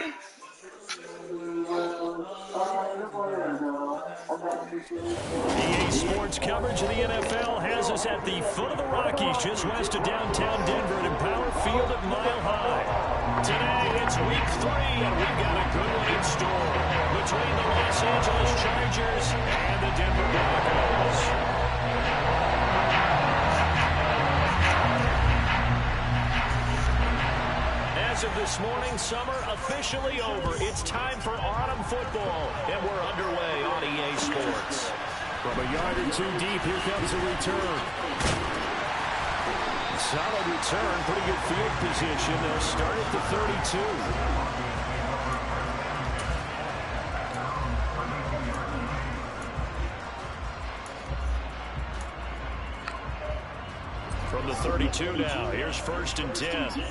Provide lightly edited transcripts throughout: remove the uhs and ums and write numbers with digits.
EA Sports coverage of the NFL has us at the foot of the Rockies, just west of downtown Denver at Empower Field at Mile High. Today, it's Week 3, and we've got a good one in store between the Los Angeles Chargers and the Denver Broncos. As of this morning, summer officially over. It's time for autumn football, and we're underway on EA Sports. From a yard or two deep, here comes a return. Solid return, pretty good field position. They'll start at the 32. From the 32 now, here's 1st and 10.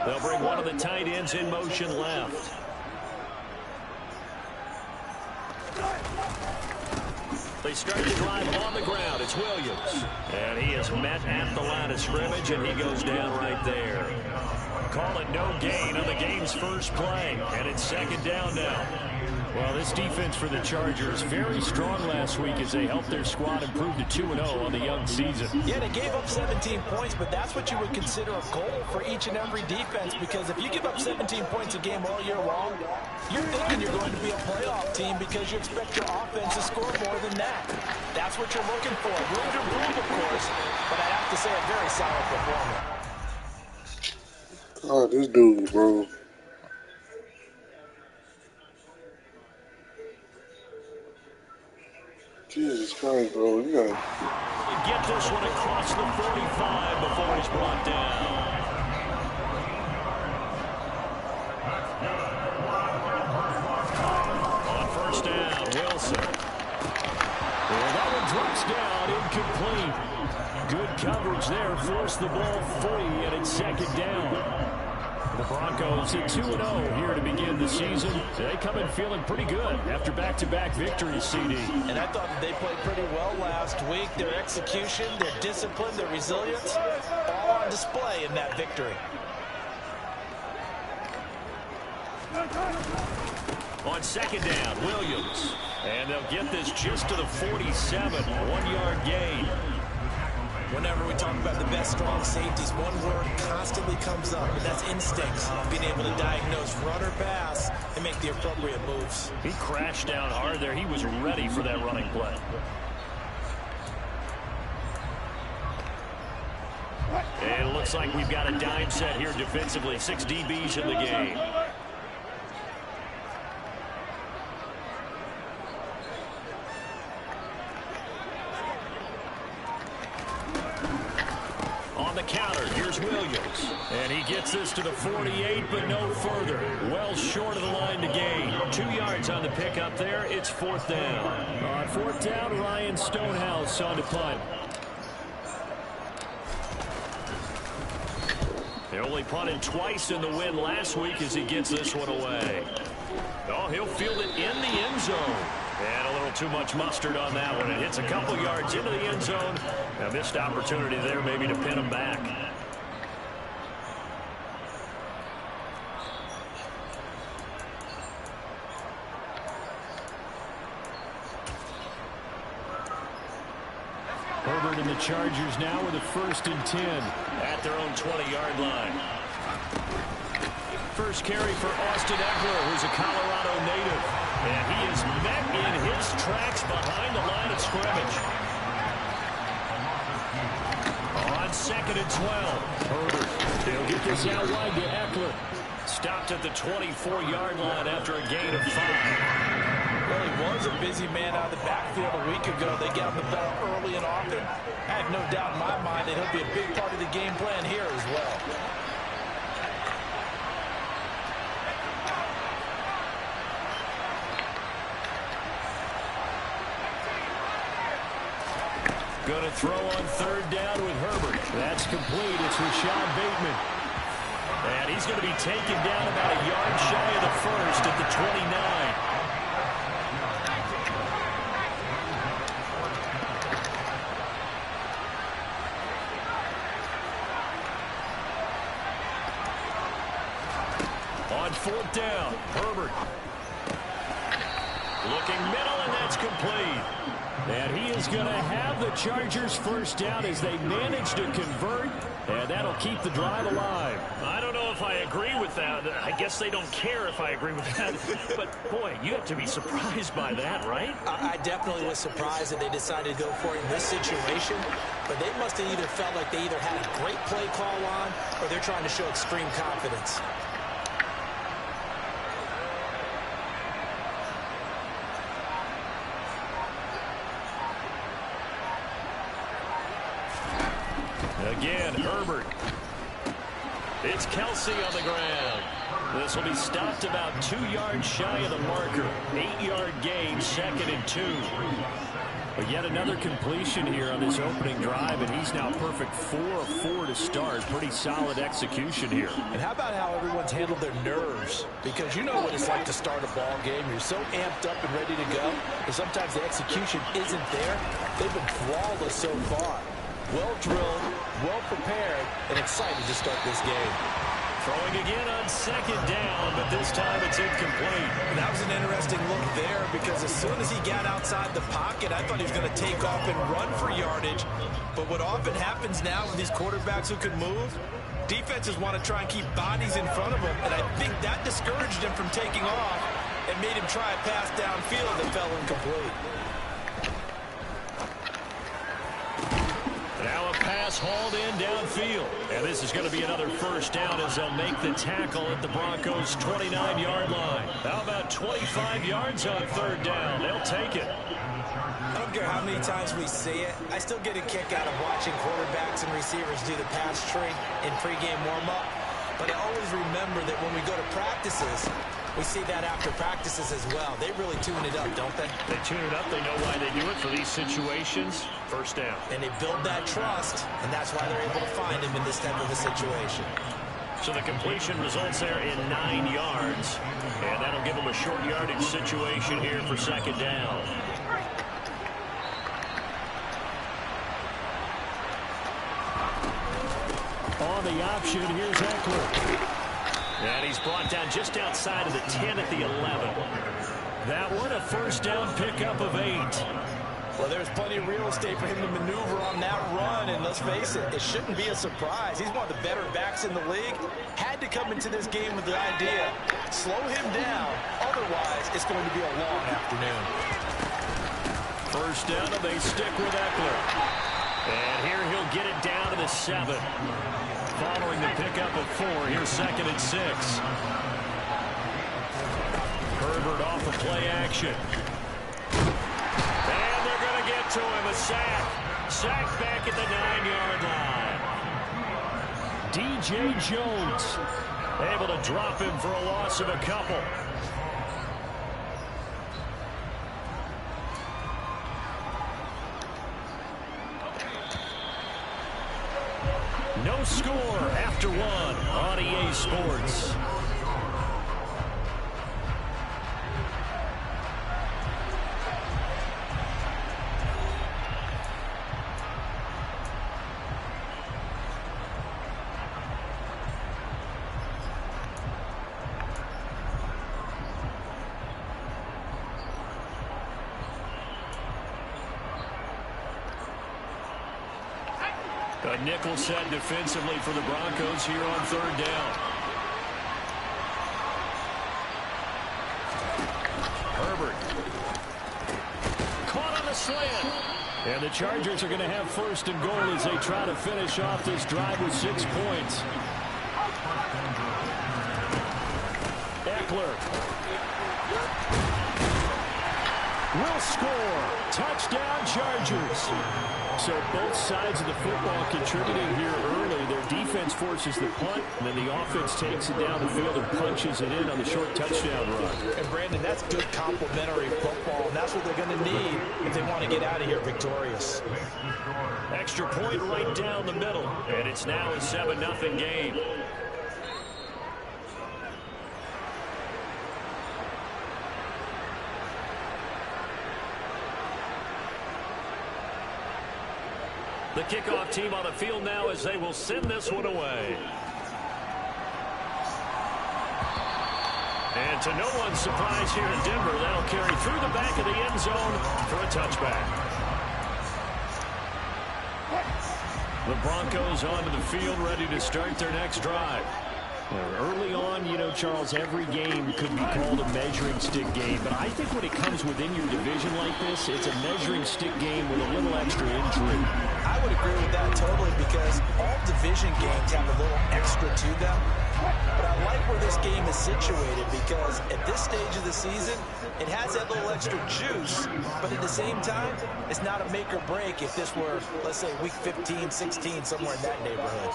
They'll bring one of the tight ends in motion left. They start the drive on the ground. It's Williams. And he is met at the line of scrimmage, and he goes down right there. Call it no gain on the game's first play. And it's 2nd down now. Well, this defense for the Chargers very strong last week as they helped their squad improve to 2-0 on the young season. Yeah, they gave up 17 points, but that's what you would consider a goal for each and every defense, because if you give up 17 points a game all year long, you're thinking you're going to be a playoff team because you expect your offense to score more than that. That's what you're looking for. Room to improve, of course, but I have to say a very solid performance. Oh, this dude, bro. Jesus Christ, bro. You gotta get this one across the 45 before he's brought down. On 1st down, Wilson. Well, that one drops down, incomplete. Good coverage there, forced the ball free, and it's 2nd down. The Broncos at 2-0 here to begin the season. They come in feeling pretty good after back-to-back victories, CD. And I thought that they played pretty well last week. Their execution, their discipline, their resilience, all on display in that victory. On 2nd down, Williams. And they'll get this just to the 47, 1-yard gain. Whenever we talk about the best strong safeties, one word constantly comes up, and that's instincts. Being able to diagnose run or pass and make the appropriate moves. He crashed down hard there. He was ready for that running play. And it looks like we've got a dime set here defensively. 6 DBs in the game. Counter, here's Williams. And he gets this to the 48, but no further. Well short of the line to gain. 2 yards on the pickup there. It's 4th down. On 4th down, Ryan Stonehouse on to punt. They only punted twice in the win last week as he gets this one away. Oh, he'll field it in the end zone. And a little too much mustard on that one. It hits a couple yards into the end zone. A missed opportunity there maybe to pin him back. Herbert and the Chargers now with a 1st and 10 at their own 20-yard line. First carry for Austin Eckler, who's a Colorado native. And he is met in his tracks behind the line of scrimmage. On 2nd and 12. Herbert. They'll get this out wide to Eckler. Stopped at the 24-yard line after a gain of 5. Well, he was a busy man out of the backfield a week ago. They got him the ball early and often. I have no doubt in my mind that he'll be a big part of the game plan here as well. Going to throw on 3rd down with Herbert. That's complete. It's Rashad Bateman. And he's going to be taken down about a yard shy of the 1st at the 29. 4th down. Herbert. Looking middle, and that's complete. And he is going to have the Chargers first down as they manage to convert, and that'll keep the drive alive. I don't know if I agree with that. I guess they don't care if I agree with that. But, boy, you have to be surprised by that, right? I definitely was surprised that they decided to go for it in this situation. But they must have either felt like they either had a great play call on or they're trying to show extreme confidence. Again, Herbert. It's Kelsey on the ground. This will be stopped about 2 yards shy of the marker. 8-yard gain, 2nd and 2. But yet another completion here on this opening drive, and he's now perfect 4 of 4 to start. Pretty solid execution here. And how about how everyone's handled their nerves? Because you know what it's like to start a ball game. You're so amped up and ready to go, and sometimes the execution isn't there. They've been flawless so far. Well drilled, well prepared, and excited to start this game. Throwing again on 2nd down, but this time it's incomplete. And that was an interesting look there because as soon as he got outside the pocket, I thought he was going to take off and run for yardage. But what often happens now with these quarterbacks who can move, defenses want to try and keep bodies in front of them. And I think that discouraged him from taking off and made him try a pass downfield that fell incomplete. Now a pass hauled in downfield. And this is going to be another first down as they'll make the tackle at the Broncos' 29-yard line. How about 25 yards on 3rd down? They'll take it. I don't care how many times we see it. I still get a kick out of watching quarterbacks and receivers do the pass tree in pregame warm-up. But I always remember that when we go to practices, we see that after practices as well. They really tune it up, don't they? They tune it up. They know why they do it for these situations. First down. And they build that trust, and that's why they're able to find him in this type of a situation. So the completion results there in 9 yards. And that'll give them a short yardage situation here for 2nd down. On the option, here's Eckler. And he's brought down just outside of the 10 at the 11. That one a first down pickup of 8. Well, there's plenty of real estate for him to maneuver on that run, and let's face it, it shouldn't be a surprise. He's one of the better backs in the league. Had to come into this game with the idea, slow him down, otherwise it's going to be a long afternoon. First down, and they stick with Eckler. And here he'll get it down to the 7. Following the pickup of 4, here's 2nd and 6. Herbert off of play action. And they're going to get to him. A sack. Sack back at the 9-yard line. DJ Jones able to drop him for a loss of a couple. No score after 1 on EA Sports. A nickel set defensively for the Broncos here on 3rd down. Herbert. Caught on the slant. And the Chargers are going to have 1st and goal as they try to finish off this drive with 6 points. Eckler. Will score. Touchdown, Chargers. So both sides of the football contributing here early. Their defense forces the punt, and then the offense takes it down the field and punches it in on the short touchdown run. And, Brandon, that's good complementary football, and that's what they're going to need if they want to get out of here victorious. Extra point right down the middle, and it's now a 7-0 game. The kickoff team on the field now as they will send this one away. And to no one's surprise here in Denver, that'll carry through the back of the end zone for a touchback. The Broncos onto the field, ready to start their next drive. Early on, you know, Charles, every game could be called a measuring stick game. But I think when it comes within your division like this, it's a measuring stick game with a little extra intrigue. I would agree with that totally because all division games have a little extra to them. But I like where this game is situated because at this stage of the season, it has that little extra juice. But at the same time, it's not a make or break if this were, let's say, week 15, 16, somewhere in that neighborhood.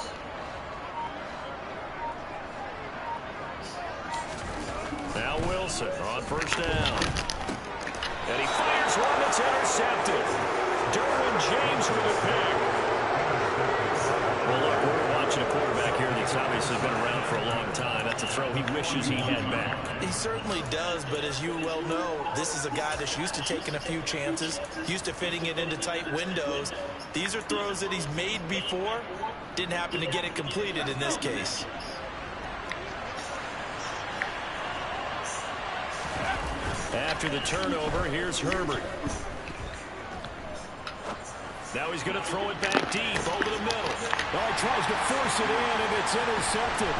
Now Wilson on first down. And he fires one that's intercepted. Derwin James with a pick. Well, look, we're watching a quarterback here that's obviously been around for a long time. That's a throw he wishes he had back. He certainly does, but as you well know, this is a guy that's used to taking a few chances, used to fitting it into tight windows. These are throws that he's made before. Didn't happen to get it completed in this case. After the turnover, here's Herbert. Now he's going to throw it back deep over the middle. Oh, he tries to force it in, and it's intercepted.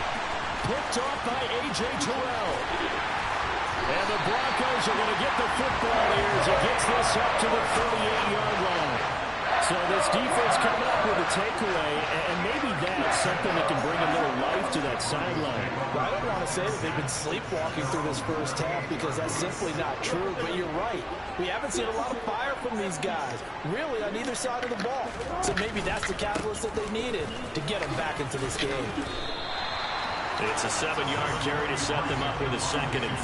Picked off by A.J. Terrell. And the Broncos are going to get the football here as it gets this up to the 38-yard line. So this defense coming up with a takeaway, and maybe that's something that can bring a little life to that sideline. Well, I don't want to say that they've been sleepwalking through this first half because that's simply not true, but you're right. We haven't seen a lot of fire from these guys, really, on either side of the ball. So maybe that's the catalyst that they needed to get them back into this game. It's a 7-yard carry to set them up with a 2nd and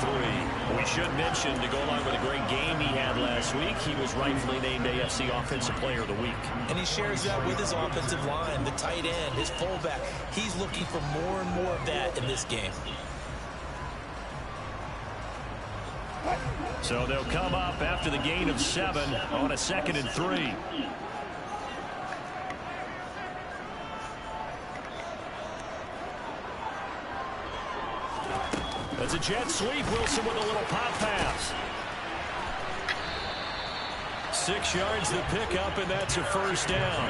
3. We should mention, to go along with a great game he had last week, he was rightfully named AFC Offensive Player of the Week. And he shares that with his offensive line, the tight end, his fullback. He's looking for more and more of that in this game. So they'll come up after the gain of 7 on a 2nd and 3. It's a jet sweep. Wilson with a little pop pass. 6 yards to pick up, and that's a first down.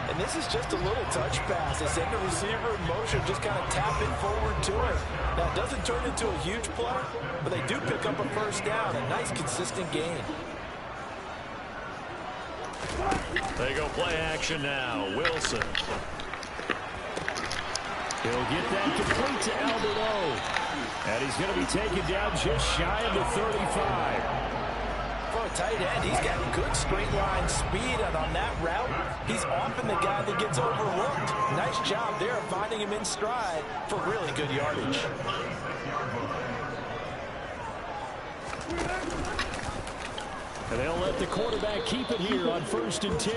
And this is just a little touch pass. They send the receiver in motion, just kind of tap it forward to him. Now, it doesn't turn into a huge play, but they do pick up a first down. A nice, consistent gain. They go play action now. Wilson. He'll get that complete to Albert O. And he's going to be taken down just shy of the 35. For a tight end, he's got good straight line speed, and on that route, he's often the guy that gets overlooked. Nice job there of finding him in stride for really good yardage. And they'll let the quarterback keep it here on 1st and 10.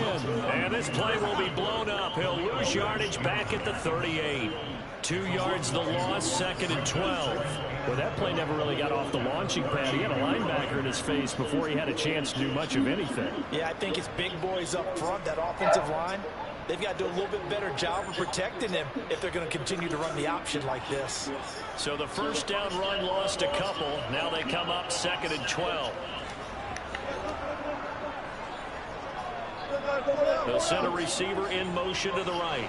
And this play will be blown up. He'll lose yardage back at the 38. 2 yards the loss, 2nd and 12. Well, that play never really got off the launching pad. He had a linebacker in his face before he had a chance to do much of anything. Yeah, I think it's big boys up front, that offensive line. They've got to do a little bit better job of protecting him if they're going to continue to run the option like this. So the first down run lost a couple. Now they come up 2nd and 12. They'll send a receiver in motion to the right.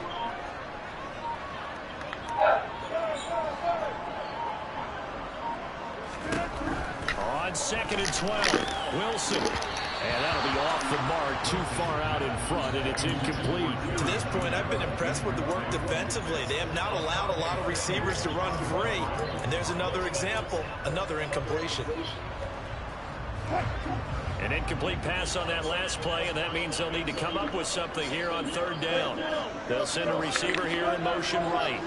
On 2nd and 12, Wilson. And that'll be off the mark, too far out in front, and it's incomplete. To this point, I've been impressed with the work defensively. They have not allowed a lot of receivers to run free. And there's another example, another incompletion. An incomplete pass on that last play, and that means they'll need to come up with something here on 3rd down. They'll send a receiver here in motion right.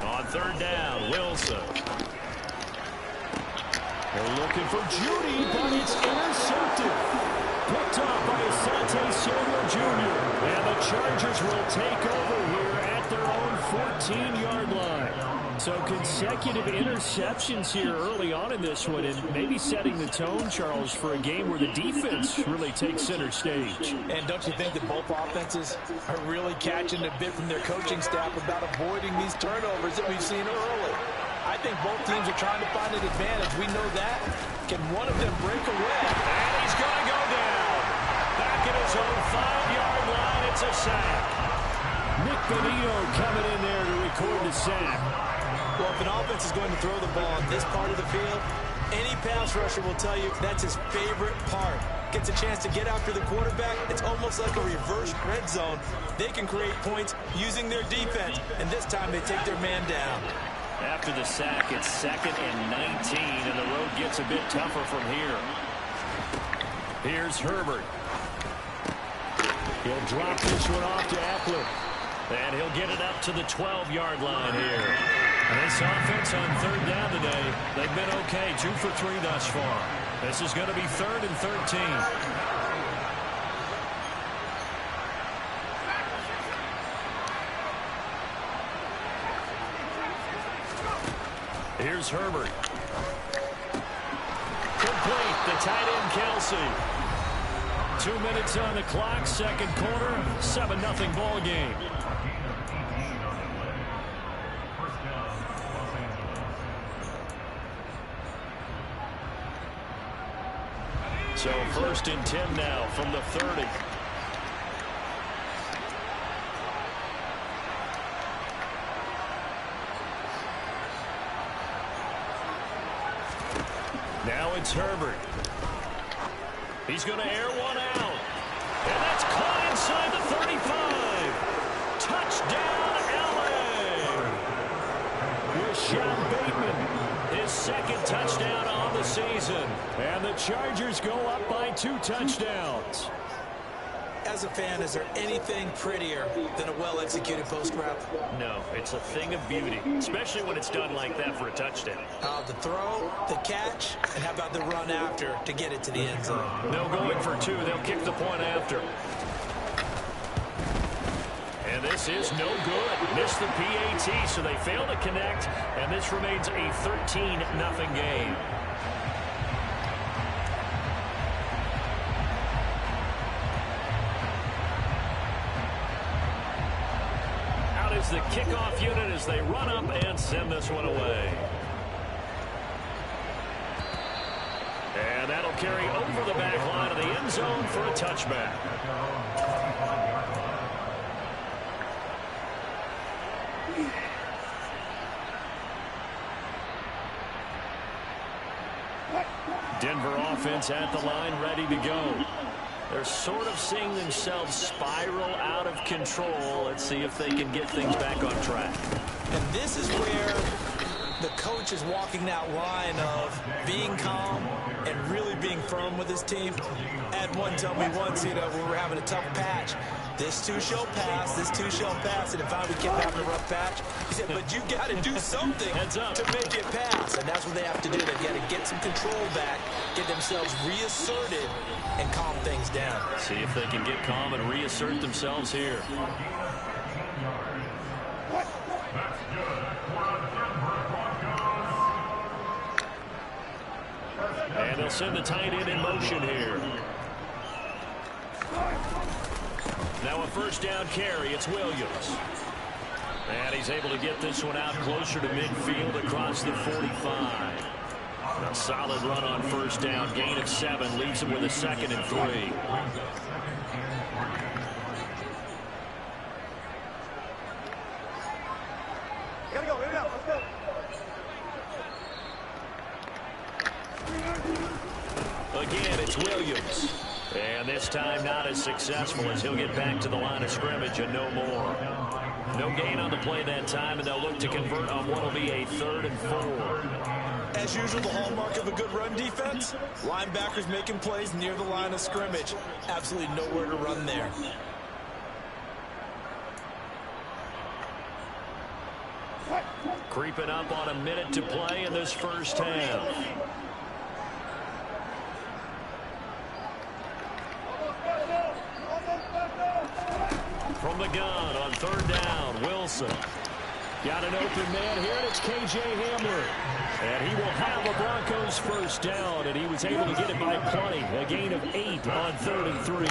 On 3rd down, Wilson. They're looking for Judy, but it's intercepted. Picked off by Asante Samuel Jr. And the Chargers will take over here at their own 14-yard line. So consecutive interceptions here early on in this one, and maybe setting the tone, Charles, for a game where the defense really takes center stage. And don't you think that both offenses are really catching a bit from their coaching staff about avoiding these turnovers that we've seen early? I think both teams are trying to find an advantage. We know that. Can one of them break away? And he's going to go down. Back at his own 5-yard line, it's a sack. Nick Benito coming in there to record the sack. Well, if an offense is going to throw the ball on this part of the field, any pass rusher will tell you that's his favorite part. Gets a chance to get after the quarterback. It's almost like a reverse red zone. They can create points using their defense, and this time they take their man down. After the sack, it's 2nd and 19, and the road gets a bit tougher from here. Here's Herbert. He'll drop this one off to Eckler. And he'll get it up to the 12-yard line here. And this offense on 3rd down today, they've been okay, 2 for 3 thus far. This is going to be 3rd and 13. Here's Herbert. Complete, the tight end Kelsey. 2 minutes on the clock, second quarter, 7-0 ball game. So 1st and 10 now from the 30. Now it's Herbert. He's going to air one out. And that's caught inside the 35. Touchdown, LA. Here's Sean Bateman. His 2nd touchdown on the season. And the Chargers go up by 2 touchdowns. As a fan, is there anything prettier than a well-executed post route? No, it's a thing of beauty, especially when it's done like that for a touchdown. The throw, the catch, and how about the run after to get it to the end zone? No going for 2. They'll kick the point after. And this is no good. Missed the PAT, so they fail to connect, and this remains a 13-0 game. Out is the kickoff unit as they run up and send this one away. And that'll carry over the back line of the end zone for a touchback. Denver offense at the line, ready to go. They're sort of seeing themselves spiral out of control. Let's see if they can get things back on track. And this is where the coach is walking that line of being calm and really being firm with his team. Ed one told me once, when we were having a tough patch, this too shall pass, this too shall pass. And if I would keep having a rough patch, he said, but you got to do something to make it pass. And that's what they have to do. They've got to get some control back, get themselves reasserted, and calm things down. See if they can get calm and reassert themselves here. And they'll send the tight end in motion here. Now a 1st down carry. It's Williams. And he's able to get this one out closer to midfield across the 45. A solid run on 1st down. Gain of 7 leaves him with a 2nd and 3. Again, it's Williams. And this time not as successful as he'll get back to the line of scrimmage and no more. No gain on the play that time, and they'll look to convert on what will be a 3rd and 4. As usual, the hallmark of a good run defense, linebackers making plays near the line of scrimmage. Absolutely nowhere to run there. Creeping up on a minute to play in this first half. From the gun on 3rd down, Wilson. Got an open man here, and it's K.J. Hamler. And he will have a Broncos first down, and he was able to get it by plenty. A gain of 8 on 3rd and 3.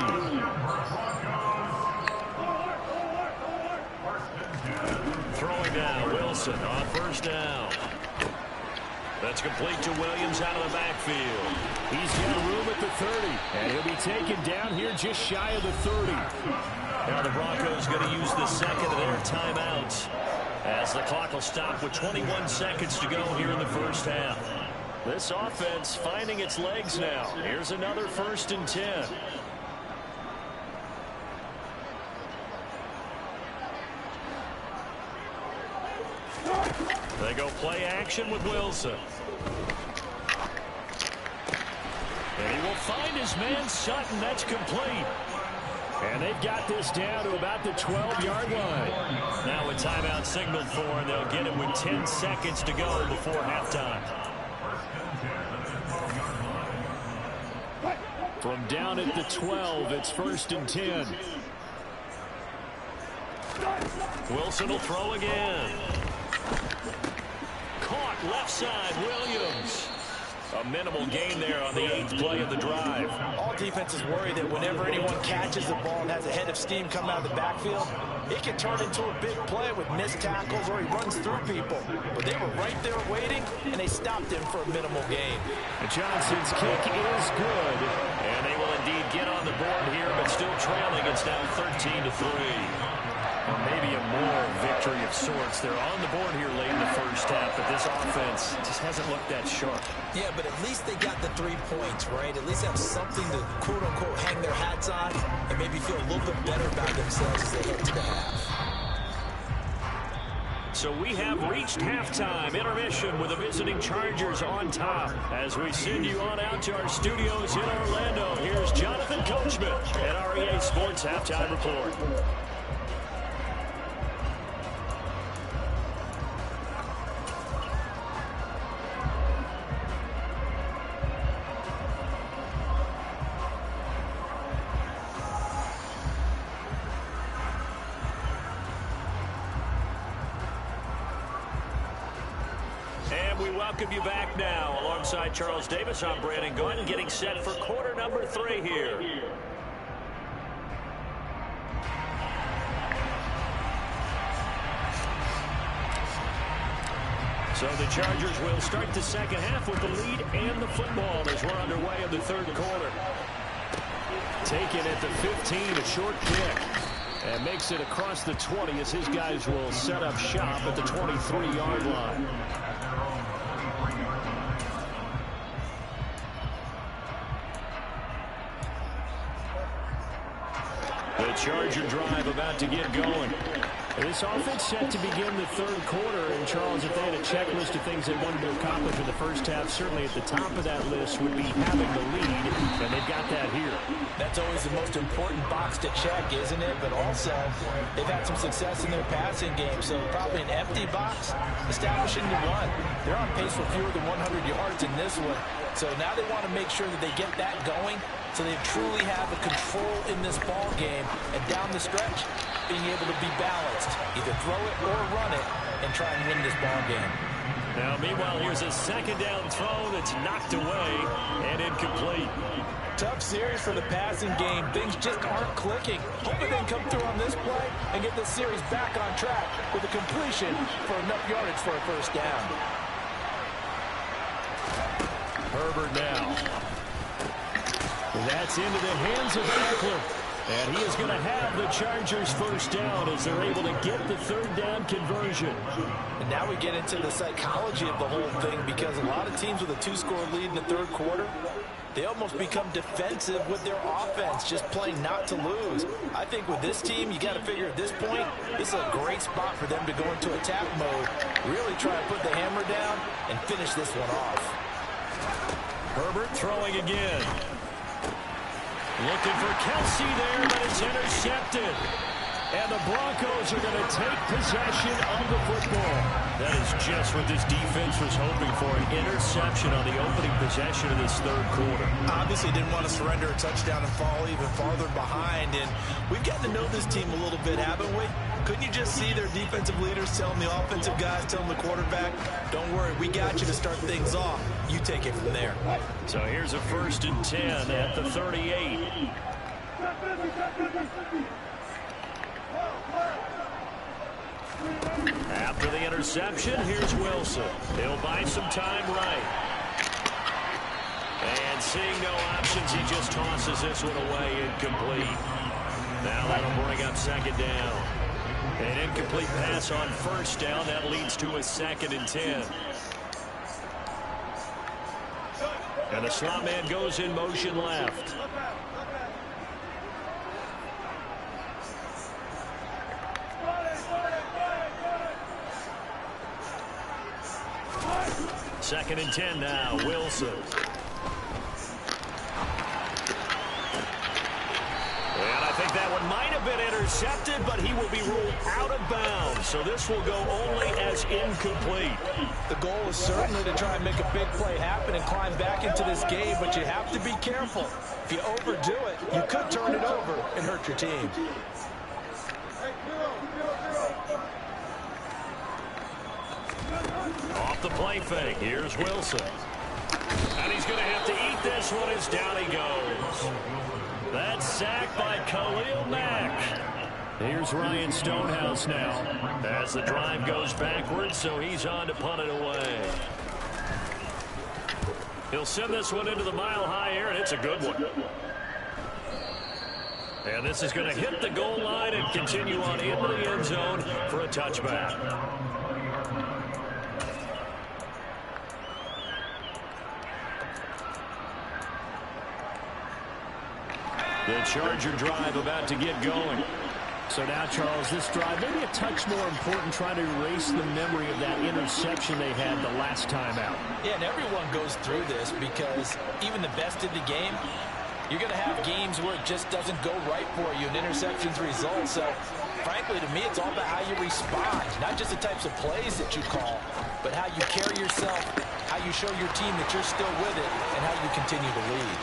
Throwing down, Wilson on first down. That's complete to Williams out of the backfield. He's got room at the 30, and he'll be taken down here just shy of the 30. Now the Broncos going to use the second of their timeouts, as the clock will stop with 21 seconds to go here in the first half. This offense finding its legs now. Here's another 1st and 10. They go play action with Wilson. And he will find his man Sutton. That's complete. And they've got this down to about the 12-yard line. Now a timeout signaled for, and they'll get it with 10 seconds to go before halftime. From down at the 12, it's 1st and 10. Wilson will throw again. Caught left side, Williams. A minimal gain there on the 8th play of the drive. All defenses worry that whenever anyone catches the ball and has a head of steam coming out of the backfield, it can turn into a big play with missed tackles or he runs through people. But they were right there waiting, and they stopped him for a minimal gain. And Johnson's kick is good. And they will indeed get on the board here, but still trailing. It's now 13-3. Or maybe a moral victory of sorts. They're on the board here late in the first half, but this offense just hasn't looked that sharp. Yeah, but at least they got the 3 points, right? At least have something to, quote-unquote, hang their hats on and maybe feel a little bit better about themselves as they head to the half. So we have reached halftime intermission with the visiting Chargers on top. As we send you on out to our studios in Orlando, here's Jonathan Coachman at our EA Sports Halftime Report. Welcome you back now. Alongside Charles Davis, I'm Brandon Gunn, getting set for quarter number 3 here. So the Chargers will start the second half with the lead and the football as we're underway in the 3rd quarter. Taken at the 15, a short kick. And makes it across the 20 as his guys will set up shop at the 23-yard line. The Charger drive about to get going. This offense set to begin the 3rd quarter. And, Charles, if they had a checklist of things they wanted to accomplish in the first half, certainly at the top of that list would be having the lead, and they've got that here. That's always the most important box to check, isn't it? But also, they've had some success in their passing game, so probably an empty box, establishing the run. They're on pace for fewer than 100 yards in this one, so now they want to make sure that they get that going so they truly have a control in this ball game, and down the stretch, being able to be balanced, either throw it or run it, and try and win this ball game. Now, meanwhile, here's a second down throw that's knocked away and incomplete. Tough series for the passing game. Things just aren't clicking. Hoping they can come through on this play and get this series back on track with a completion for enough yardage for a first down. Herbert now. That's into the hands of Eckler. And he is going to have the Chargers first down as they're able to get the 3rd down conversion. And now we get into the psychology of the whole thing, because a lot of teams with a 2-score lead in the 3rd quarter, they almost become defensive with their offense, just playing not to lose. I think with this team, you got to figure at this point, this is a great spot for them to go into attack mode, really try to put the hammer down and finish this one off. Herbert throwing again. Looking for Kelsey there, but it's intercepted. And the Broncos are going to take possession of the football. That is just what this defense was hoping for, an interception on the opening possession of this 3rd quarter. Obviously didn't want to surrender a touchdown and fall even farther behind. And we've gotten to know this team a little bit, haven't we? Couldn't you just see their defensive leaders telling the offensive guys, telling the quarterback, don't worry, we got you to start things off. You take it from there. So here's a 1st and 10 at the 38. After the interception, here's Wilson. He'll buy some time right. And seeing no options, he just tosses this one away, incomplete. Now that'll bring up 2nd down. An incomplete pass on 1st down. That leads to a 2nd and 10. And the slot man goes in motion left. Second and 10 now, Wilson. And I think that one might have been intercepted, but he will be ruled out of bounds. So this will go only as incomplete. The goal is certainly to try and make a big play happen and climb back into this game, but you have to be careful. If you overdo it, you could turn it over and hurt your team. Off the play fake, here's Wilson. And he's going to have to eat this one as down he goes. That's sacked by Khalil Mack. Here's Ryan Stonehouse now as the drive goes backwards, so he's on to punt it away. He'll send this one into the mile-high air, and it's a good one. And this is going to hit the goal line and continue on into the end zone for a touchback. The Charger drive about to get going. So now, Charles, this drive maybe a touch more important, trying to erase the memory of that interception they had the last time out. Yeah, and everyone goes through this because even the best in the game, you're going to have games where it just doesn't go right for you and interceptions result. So, frankly, to me, it's all about how you respond, not just the types of plays that you call, but how you carry yourself, how you show your team that you're still with it, and how you continue to lead.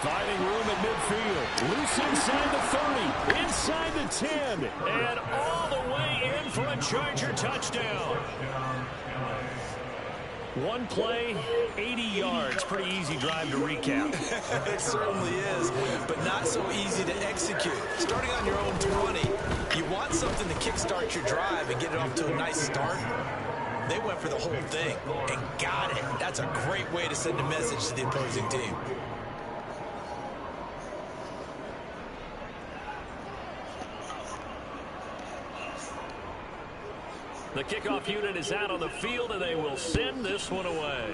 Finding room at midfield. Loose inside the 30. Inside the 10. And all the way in for a Charger touchdown. One play, 80 yards. Pretty easy drive to recap. It certainly is, but not so easy to execute. Starting on your own 20, you want something to kickstart your drive and get it off to a nice start. They went for the whole thing and got it. That's a great way to send a message to the opposing team. The kickoff unit is out on the field, and they will send this one away.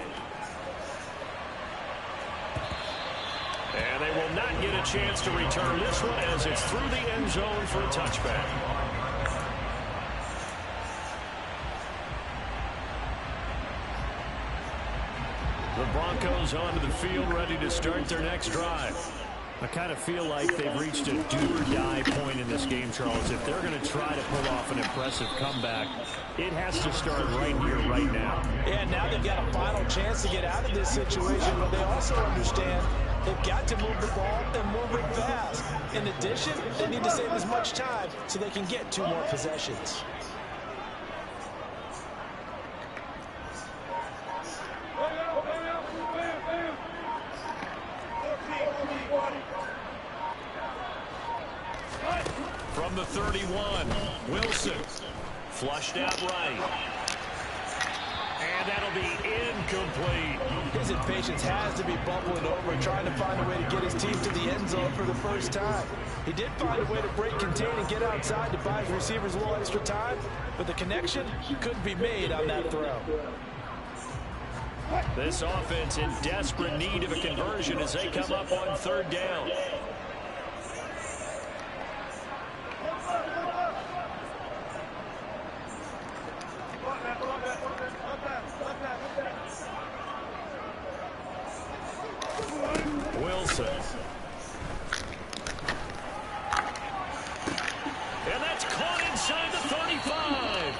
And they will not get a chance to return this one as it's through the end zone for a touchback. The Broncos onto the field, ready to start their next drive. I kind of feel like they've reached a do-or-die point in this game, Charles. If they're going to try to pull off an impressive comeback, it has to start right here, right now. Yeah, now they've got a final chance to get out of this situation, but they also understand they've got to move the ball and move it fast. In addition, they need to save as much time so they can get 2 more possessions. From the 31, Wilson flushed out right. And that'll be incomplete. His impatience has to be bubbling over, trying to find a way to get his team to the end zone for the first time. He did find a way to break contain and get outside to buy his receivers a little extra time, but the connection couldn't be made on that throw. This offense in desperate need of a conversion as they come up on 3rd down. Wilson. And that's caught inside the 35.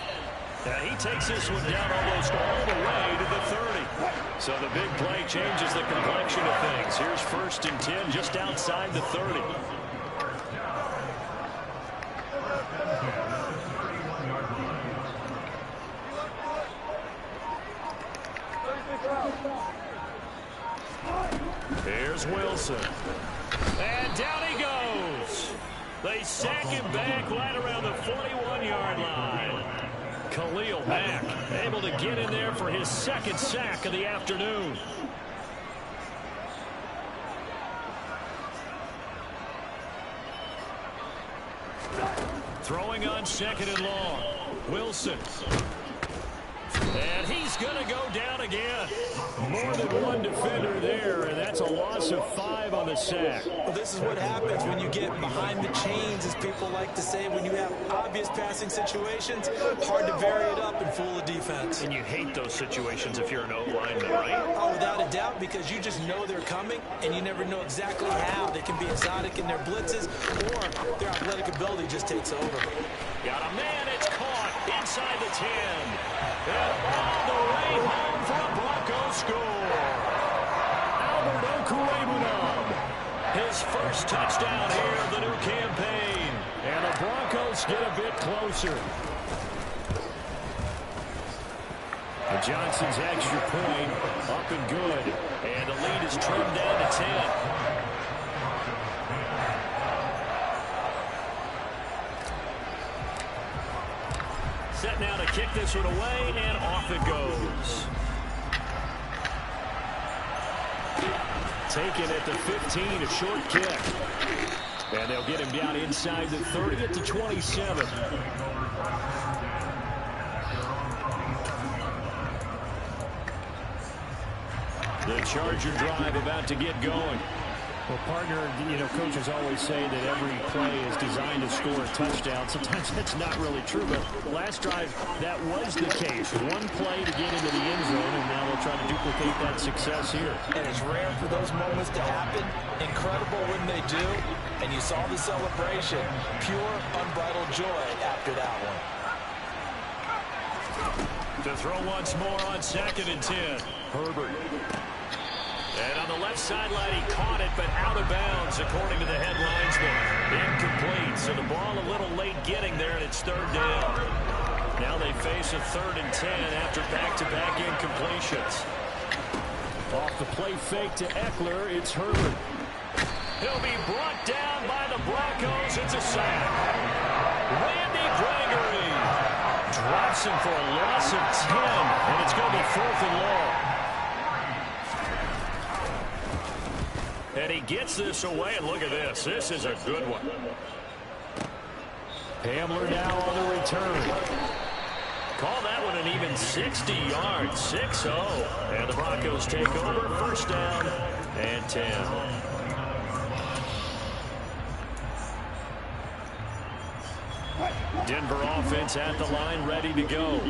And he takes this one down almost all the way to the 30. So the big play changes the complexion of things. Here's 1st and 10 just outside the 30. Here's Wilson. And down he goes. They sack him back right around the 41-yard line. Khalil Mack able to get in there for his second sack of the afternoon. Throwing on second and long. Wilson. And he's going to go down again. More than one defender there, and that's a loss of 5 on the sack. Well, this is what happens when you get behind the chains, as people like to say. When you have obvious passing situations, hard to vary it up and fool the defense. And you hate those situations if you're an O-lineman, right? Oh, without a doubt, because you just know they're coming, and you never know exactly how. They can be exotic in their blitzes, or their athletic ability just takes over. Got a man, it's caught inside the 10. And all the way home for a Broncos score. Albert Okwuegbunam, his first touchdown here of the new campaign. And the Broncos get a bit closer. And Johnson's extra point up and good. And the lead is trimmed down to 10. Set now to kick this one away, and off it goes. Taken at the 15, a short kick. And they'll get him down inside the 30 at the 27. The Charger drive about to get going. Well, partner, coaches always say that every play is designed to score a touchdown. Sometimes that's not really true, but last drive, that was the case. One play to get into the end zone, and now they'll try to duplicate that success here. And it's rare for those moments to happen. Incredible when they do. And you saw the celebration. Pure, unbridled joy after that one. To throw once more on second and 10. Herbert. And on the left sideline, he caught it, but out of bounds, according to the headlines. Incomplete. So the ball a little late getting there, and it's third down. Now they face a 3rd and 10 after back-to-back incompletions. Off the play fake to Eckler, it's Herbert. He'll be brought down by the Broncos. It's a sack. Randy Gregory drops him for a loss of 10, and it's going to be 4th and long. And he gets this away, and look at this. This is a good one. Hamler now on the return. Call that one an even 60 yards, 6-0. And the Broncos take over, first down and 10. Denver offense at the line, ready to go.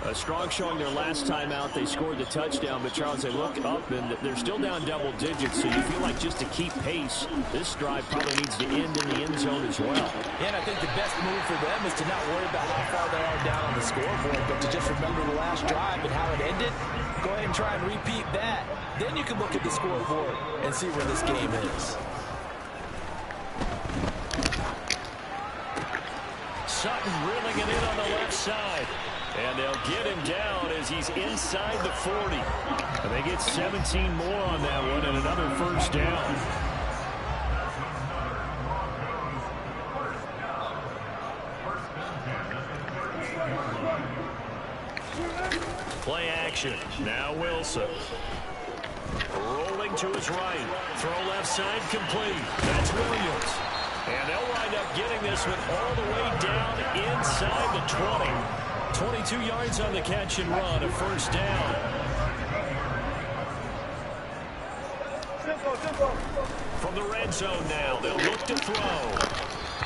A strong showing their last time out. They scored the touchdown, but Charles, they look up and they're still down double digits, so you feel like just to keep pace, this drive probably needs to end in the end zone as well. Yeah, and I think the best move for them is to not worry about how far they are down on the scoreboard, but to just remember the last drive and how it ended. Go ahead and try and repeat that. Then you can look at the scoreboard and see where this game is. Sutton reeling it in on the left side. And they'll get him down as he's inside the 40. And they get 17 more on that one and another first down. Play action. Now Wilson. Rolling to his right. Throw left side complete. That's Williams. And they'll wind up getting this one all the way down inside the 20. 22 yards on the catch and run, a first down. From the red zone now, they'll look to throw.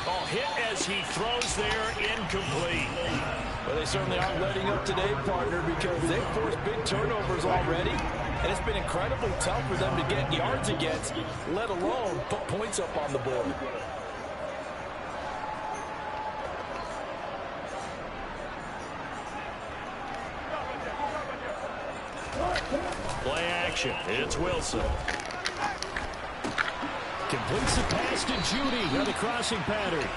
Oh, hit as he throws there, incomplete. Well, they certainly aren't letting up today, partner, because they've forced big turnovers already. And it's been incredibly tough for them to get yards against, let alone put points up on the board. Play action. It's Wilson. Completes the pass to Judy on the crossing pattern.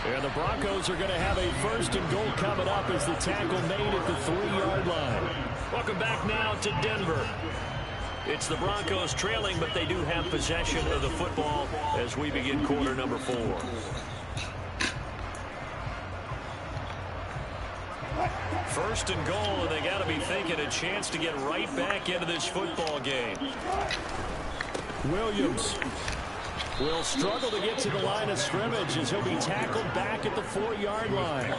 And the Broncos are going to have a 1st and goal coming up as the tackle made at the 3-yard line. Welcome back now to Denver. It's the Broncos trailing, but they do have possession of the football as we begin quarter number 4. First and goal, and they got to be thinking a chance to get right back into this football game. Williams will struggle to get to the line of scrimmage as he'll be tackled back at the 4-yard line.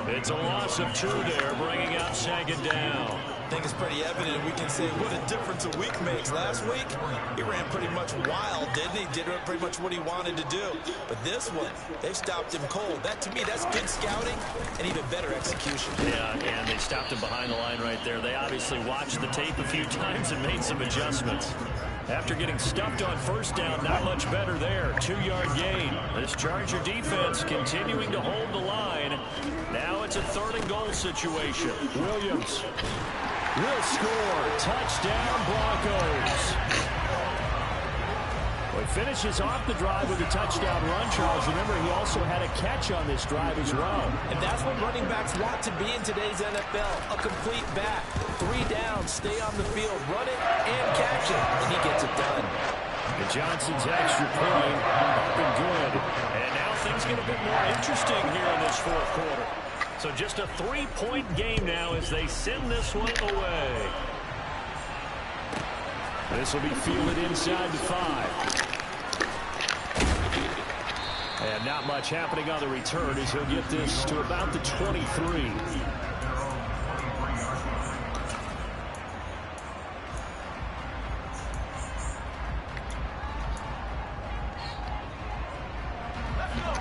It's a loss of 2 there, bringing up 2nd down. I think it's pretty evident. We can say what a difference a week makes. Last week, he ran pretty much wild, didn't he? Did pretty much what he wanted to do. But this one, they stopped him cold. That, to me, that's good scouting and even better execution. Yeah, and they stopped him behind the line right there. They obviously watched the tape a few times and made some adjustments. After getting stuffed on 1st down, not much better there. 2-yard gain. This Charger defense continuing to hold the line. Now it's a 3rd and goal situation. Williams will score. Touchdown, Broncos. Well, he finishes off the drive with a touchdown run, Charles. Remember, he also had a catch on this drive as well. And that's what running backs want to be in today's NFL. A complete back. 3 downs, stay on the field, run it, and catch it. And he gets it done. And Johnson's extra point up and good. And now things get a bit more interesting here in this 4th quarter. So just a 3-point game now as they send this one away. This will be fielded inside the 5. And not much happening on the return as he'll get this to about the 23.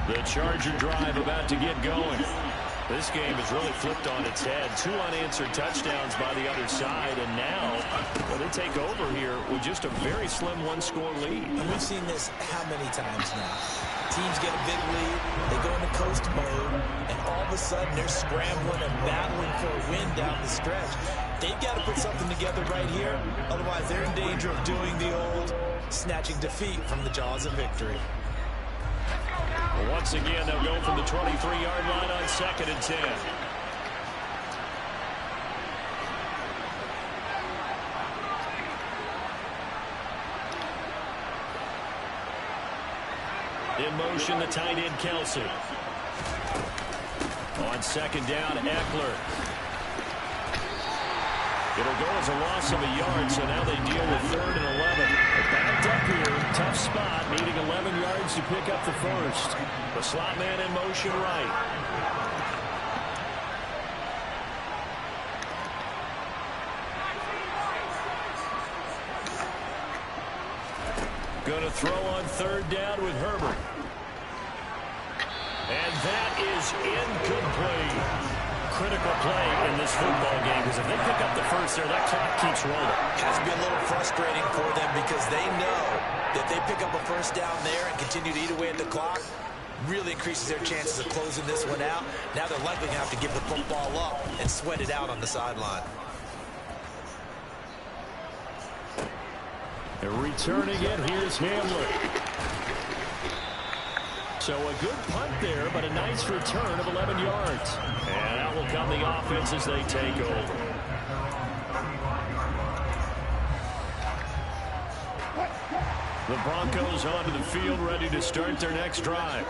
The Charger drive about to get going. This game has really flipped on its head. 2 unanswered touchdowns by the other side, and now well, they take over here with just a very slim 1-score lead. And we've seen this how many times now? Teams get a big lead, they go into coast mode, and all of a sudden they're scrambling and battling for a win down the stretch. They've got to put something together right here, otherwise they're in danger of doing the old snatching defeat from the jaws of victory. Once again, they'll go from the 23-yard line on 2nd and 10. In motion, the tight end, Kelsey. On 2nd down, Eckler. It'll go as a loss of a yard, so now they deal with 3rd and 11. They're backed up here, tough spot, needing 11 yards to pick up the 1st. The slot man in motion right. Going to throw on 3rd down with Herbert. And that is incomplete. Critical play in this football game, because if they pick up the 1st there, that clock keeps rolling. Has to be a little frustrating for them because they know that they pick up a 1st down there and continue to eat away at the clock, really increases their chances of closing this one out. Now they're likely going to have to give the football up and sweat it out on the sideline. They're returning it. Here's Hamler. So a good punt there, but a nice return of 11 yards. And out will come the offense as they take over. The Broncos onto the field, ready to start their next drive.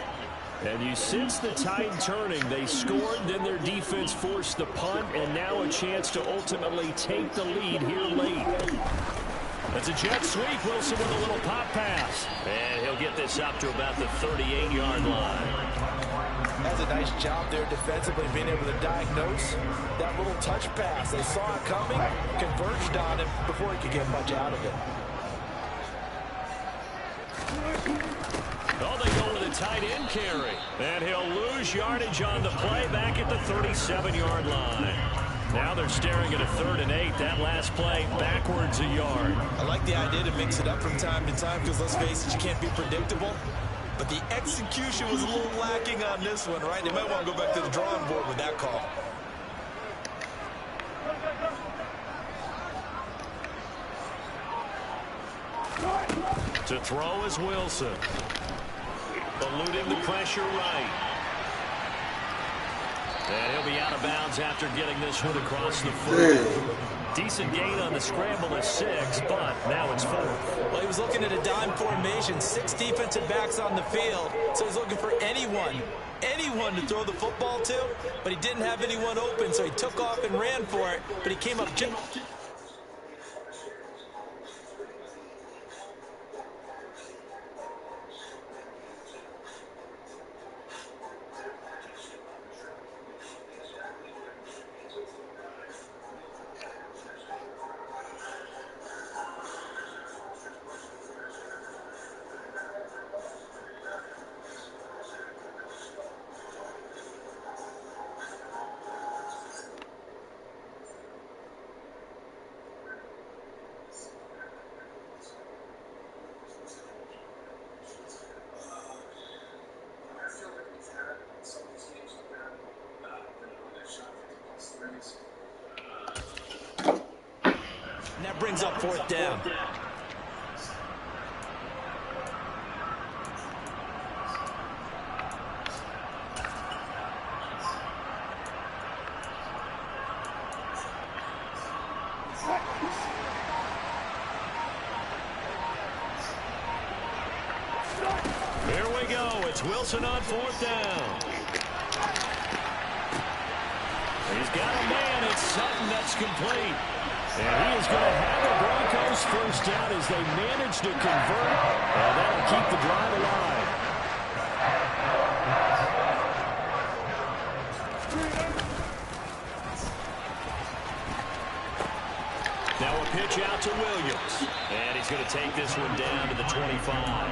And you sense the tide turning. They scored, then their defense forced the punt, and now a chance to ultimately take the lead here late. That's a jet sweep. Wilson with a little pop pass. And he'll get this up to about the 38-yard line. That's a nice job there defensively, being able to diagnose that little touch pass. They saw it coming, converged on him before he could get much out of it. Oh, they go with a tight end carry. And he'll lose yardage on the play back at the 37-yard line. Now they're staring at a 3rd and 8. That last play backwards a yard. I like the idea to mix it up from time to time because, let's face it, you can't be predictable. But the execution was a little lacking on this one, right? They might want to go back to the drawing board with that call. To throw is Wilson. Eluding the pressure right. And he'll be out of bounds after getting this one across the 40. Decent gain on the scramble is 6, but now it's 4. Well, he was looking at a dime formation, 6 defensive backs on the field, so he's looking for anyone to throw the football to, but he didn't have anyone open, so he took off and ran for it, but he came up just... And that brings up 4th down. Here we go. It's Wilson on 4th down. He's got a man. It's Sutton that's complete. And he is going to have the Broncos first down as they manage to convert. And that'll keep the drive alive. Now a pitch out to Williams. And he's going to take this one down to the 25.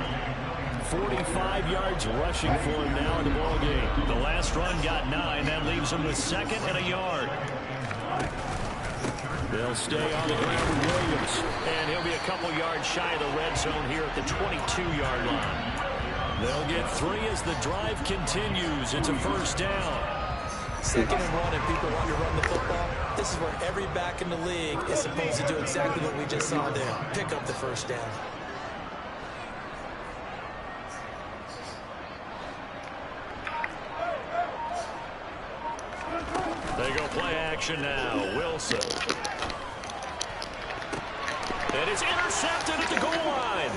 45 yards rushing for him now in the ballgame. The last run got 9. That leaves him with 2nd and a yard. They'll stay on the ground with Williams. And he'll be a couple yards shy of the red zone here at the 22-yard line. They'll get 3 as the drive continues. It's a first down. 2nd and 1 and people want to run the football. This is where every back in the league is supposed to do exactly what we just saw there. Pick up the first down. They go play action now. Wilson. And it's intercepted at the goal line.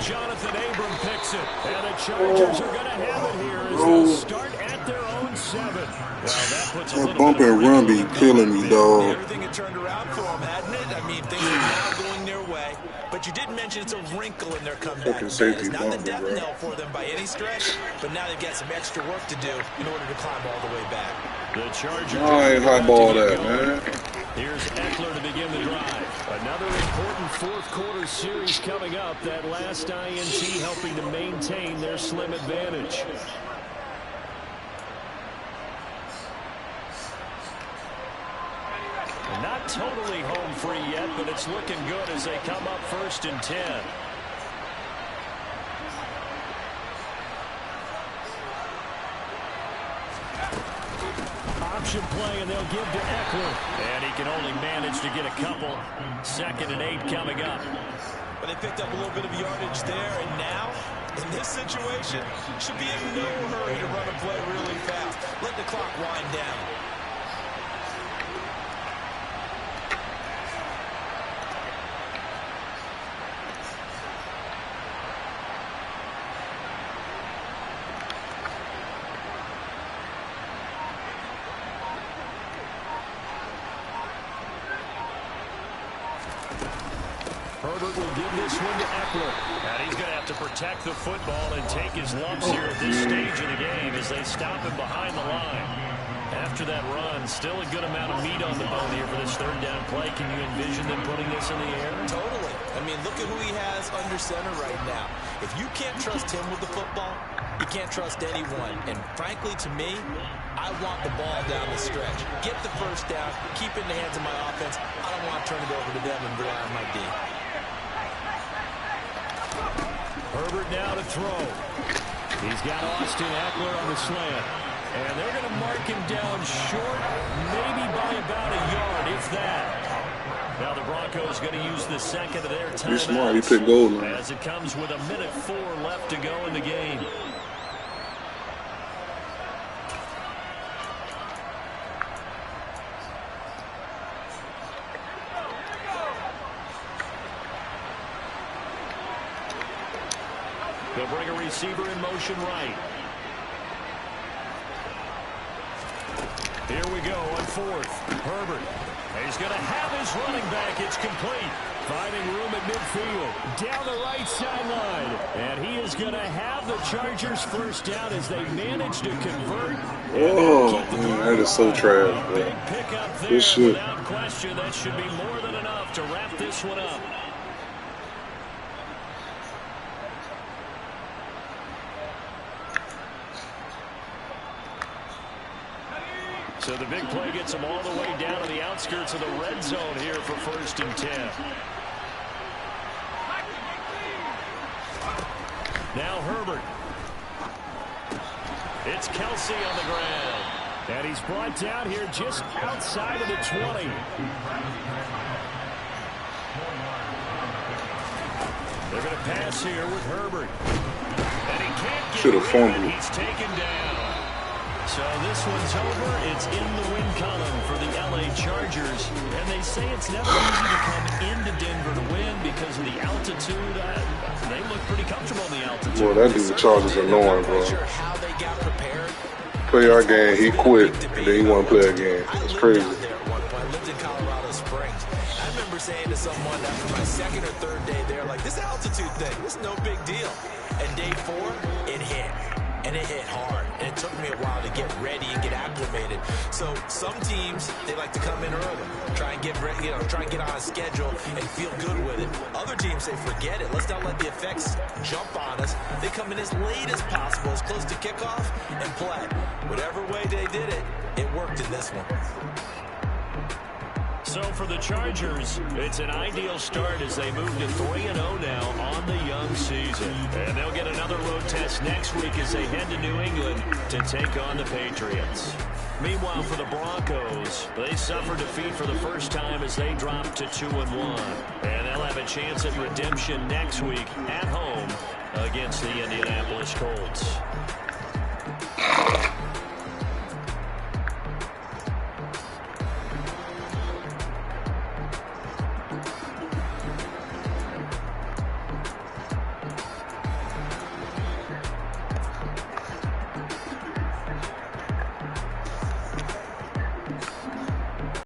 Jonathan Abram picks it. And the Chargers are going to have it here as they'll start at their own 7. Well, that puts a little bump bit of and run be killing me, dog. Everything had turned around for them, hadn't it? I mean, things are now going their way. But you didn't mention it's a wrinkle in their comeback. It's not the death knell for them by any stretch, but now they've got some extra work to do in order to climb all the way back. The Chargers. I ain't highball that, man. Here's Eckler to begin the drive. Another important 4th quarter series coming up. That last INT helping to maintain their slim advantage. Not totally home free yet, but it's looking good as they come up 1st and 10. Option play, and they'll give to Eckler. And he can only manage to get a couple. 2nd and 8 coming up. But they picked up a little bit of yardage there, and now, in this situation, should be in no hurry to run a play really fast. Let the clock wind down. Herbert will give this one to Eckler. And he's going to have to protect the football and take his lumps here at this stage of the game as they stop him behind the line. After that run, still a good amount of meat on the bone here for this 3rd down play. Can you envision them putting this in the air? Totally. I mean, look at who he has under center right now. If you can't trust him with the football, you can't trust anyone. And frankly, to me, I want the ball down the stretch. Get the first down, keep it in the hands of my offense. I don't want to turn it over to them and rely on my D. Herbert now to throw. He's got Austin Eckler on the slant. And they're going to mark him down short, maybe by about a yard, if that. Now the Broncos going to use the 2nd of their timeouts. He's smart. He picked gold now. As it comes with 1:04 left to go in the game. They'll bring a receiver in motion right. Here we go on fourth. Herbert. He's going to have his running back. It's complete. Finding room at midfield. Down the right sideline. And he is going to have the Chargers first down as they manage to convert. Oh, man, that is so trash, bro. Big pickup there. This shit. Without question, that should be more than enough to wrap this one up. So the big play gets them all the way down to the outskirts of the red zone here for 1st and 10. Now Herbert. It's Kelsey on the ground. And he's brought down here just outside of the 20. They're going to pass here with Herbert. And he can't get Should have rid of it. fumbled. He's taken down. So this one's over. It's in the win column for the LA Chargers. And they say it's never easy to come into Denver to win because of the altitude. They look pretty comfortable in the altitude. Boy, that dude Chargers annoying, bro. How they got prepared. Play our game, he quit, and then he want to play again. It's crazy. I lived in Colorado Springs. I remember saying to someone after my second or third day there, like, this altitude thing, this is no big deal. And day 4, it hit. And it hit hard. And it took me a while to get ready and get acclimated. So some teams, they like to come in early, try and get ready, try and get on a schedule and feel good with it. Other teams say, forget it. Let's not let the effects jump on us. They come in as late as possible, as close to kickoff, and play. Whatever way they did it, it worked in this one. So for the Chargers, it's an ideal start as they move to 3-0 now on the young season. And they'll get another road test next week as they head to New England to take on the Patriots. Meanwhile, for the Broncos, they suffered defeat for the first time as they dropped to 2-1. And they'll have a chance at redemption next week at home against the Indianapolis Colts.